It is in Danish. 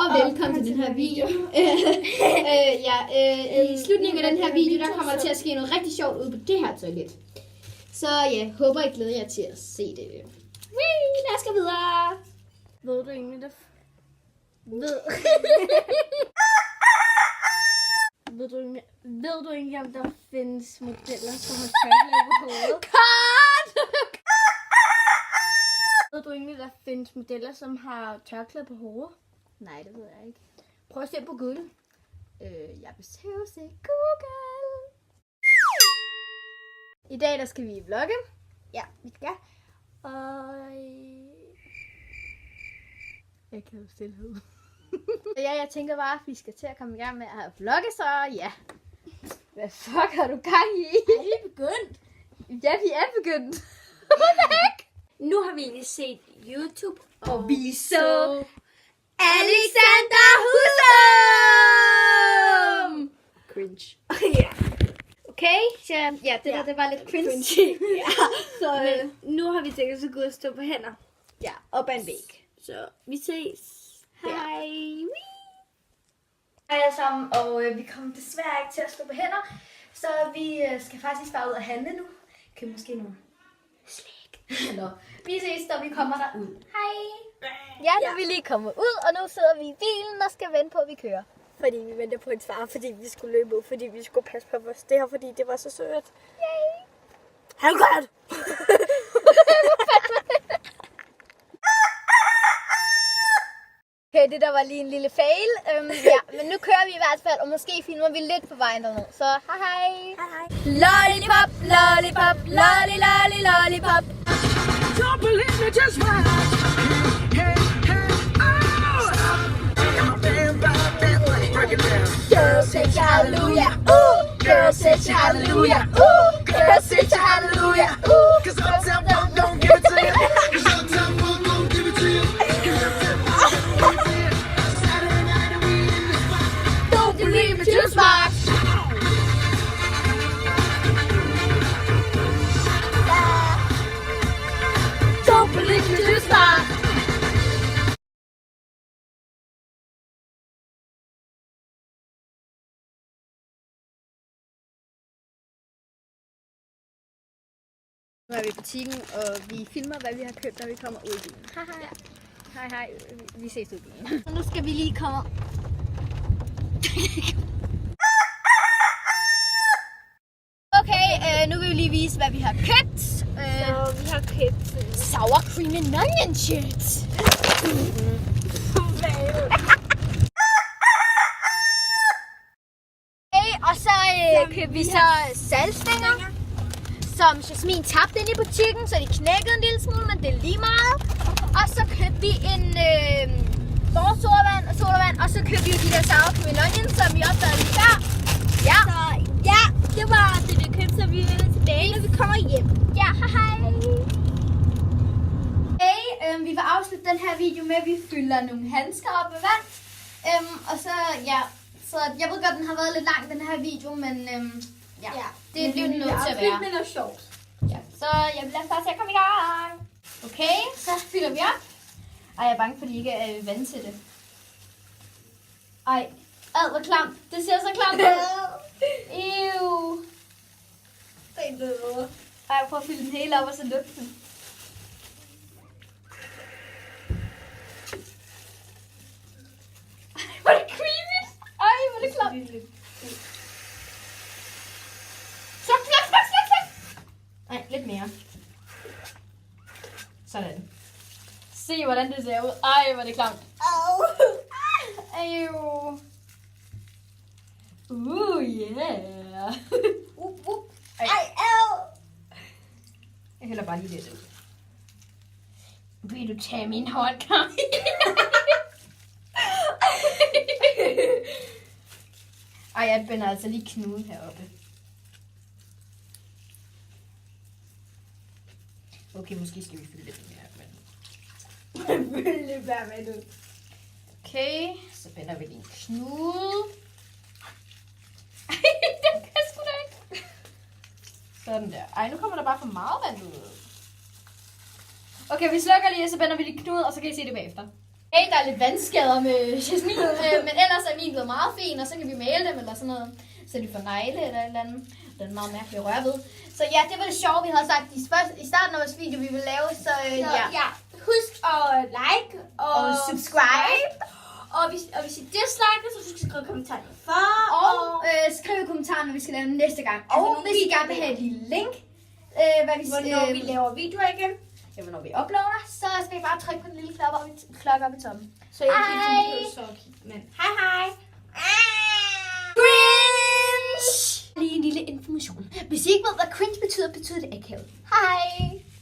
og velkommen til den her video. I slutningen af den her video, der kommer til at ske noget rigtig sjovt ude på det her toilet. Så ja, håber I glæder jer til at se det. Lad os gå videre. Ved du egentlig, der... Ved du egentlig, om der findes modeller, som har tørklæde på hovedet? Ved du egentlig, der findes modeller, som har tørklæde på hovedet? Nej, det ved jeg ikke. Prøv at se på Google. Jeg behøver se Google. I dag der skal vi vlogge. Ja, vi skal. Og... Jeg kan jo stillhed. Jeg tænker bare, at vi skal til at komme i gang med at vlogge, så ja. Hvad fuck har du gang i? Er vi begyndt? Ja, vi er begyndt. What the heck? Nu har vi egentlig set YouTube, Og vi så Alexander Husum! cringe. Ja. Okay, så ja, det var lidt cringe. Ja. Så nu har vi tænkt os at gå og stå på hænder. Ja, op ad en væg. Så vi ses. Hej. Hej alle sammen, og vi kommer desværre ikke til at stå på hænder, så vi skal faktisk bare ud og handle nu. Køb måske nogle slik. Nå, vi ses, når vi kommer derud. Hej! Ja, nu er vi lige kommet ud, og nu sidder vi i bilen og skal vente på, at vi kører. Fordi vi venter på en far, fordi vi skulle løbe ud, fordi vi skulle passe på vores det her, fordi det var så sødt. Yay! Ha' det godt! Okay, det der var lige en lille fail. Ja, men nu kører vi i hvert fald, og måske filmer vi lidt på vejen derned. Så hej hej! Hej hej! Lollipop, lollipop, lolly, lolly, lollipop. Don't believe me, just watch. Hey, hey, oh! I'm a fan about that money. Break it down. Girls say hallelujah, ooh. Girls say hallelujah, ooh. Girls say hallelujah, ooh. Cause Uptown Funk don't give it to you. Cause Uptown Funk don't give it to you. Cause Uptown Funk don't give it to you. Saturday night and we in the spot. Don't believe me, just watch. Don't believe me, just watch. Nu er vi i butikken, og vi filmer, hvad vi har købt, når vi kommer ud i bilen. Hej hej, vi ses ud i bilen. Så nu skal vi lige komme. Okay, nu vil vi lige vise, hvad vi har købt. Så vi har købt Sour cream and onion chips. Okay, og så købte vi så saltstænger, som Jasmin tabte ind i butikken, så de knækkede en lille smule, men det er lige meget. Og så købte vi en vores sodavand, og så købte vi de der sour cream and onion, som vi opdagede lige før. Ja. Så ja, det var det, vi købte, så vi vender tilbage, når vi kommer hjem. Ja, hej. Hey, vi vil afslutte den her video med, at vi fylder nogle handsker op med vand. Og så, ja, så jeg ved godt, den har været lidt lang, den her video, men ja, det bliver den nødt til at være. Det er noget sjovt. Ja, så jeg vil lade os bare til at komme i gang. Okay, så fylder vi op. Ej, jeg er bange for, at de ikke er vant til det. Ej, hvor klamt. Det ser så klamt ud. Ew. Ej, prøv at fylde den hele op og så lukke den. Ej, hvor er det creepy. Ej, hvor er det klamt. Sluk. Nej, lidt mere. Sådan. Se, hvordan det ser ud. Ej, hvor er det klamt. Ej. Yeah. Ej. Jeg hælder bare lige lidt ud. Vil du tage min hånd, Karin? Ej, jeg binder altså lige knuden heroppe. Okay, måske skal vi fylde lidt mere, men... Følg bare med nu. Okay, så binder vi lige en knude. Ej, den kan sgu da ikke. Sådan der. Ej, nu kommer der bare for meget vand ud. Okay, vi slukker lige, og så binder vi lige knude, og så kan I se det bagefter. Hey, der er lidt vandskader med Jasmin, men ellers er min blevet meget fin, og så kan vi male dem eller sådan noget. Så de får negle eller et eller andet. Den er meget mærkelig at røre ved. Så ja, det var det sjove, vi havde sagt i starten af vores video, vi ville lave. Så ja. Husk at like Og subscribe. Og hvis I disliker, så husk at skrive kommentarer for. Og skriv i kommentarerne, hvad vi skal lave næste gang. Og hvis I gerne vil have et lille link, Hvornår vi laver videoer igen. Ja, hvornår vi uploader, så skal I bare trykke på den lille klokke op i toppen. Så jeg kan ikke så men hej. Cringe! Lige en lille information. Hvis I ikke ved, hvad cringe betyder, betyder det akavet. Hej!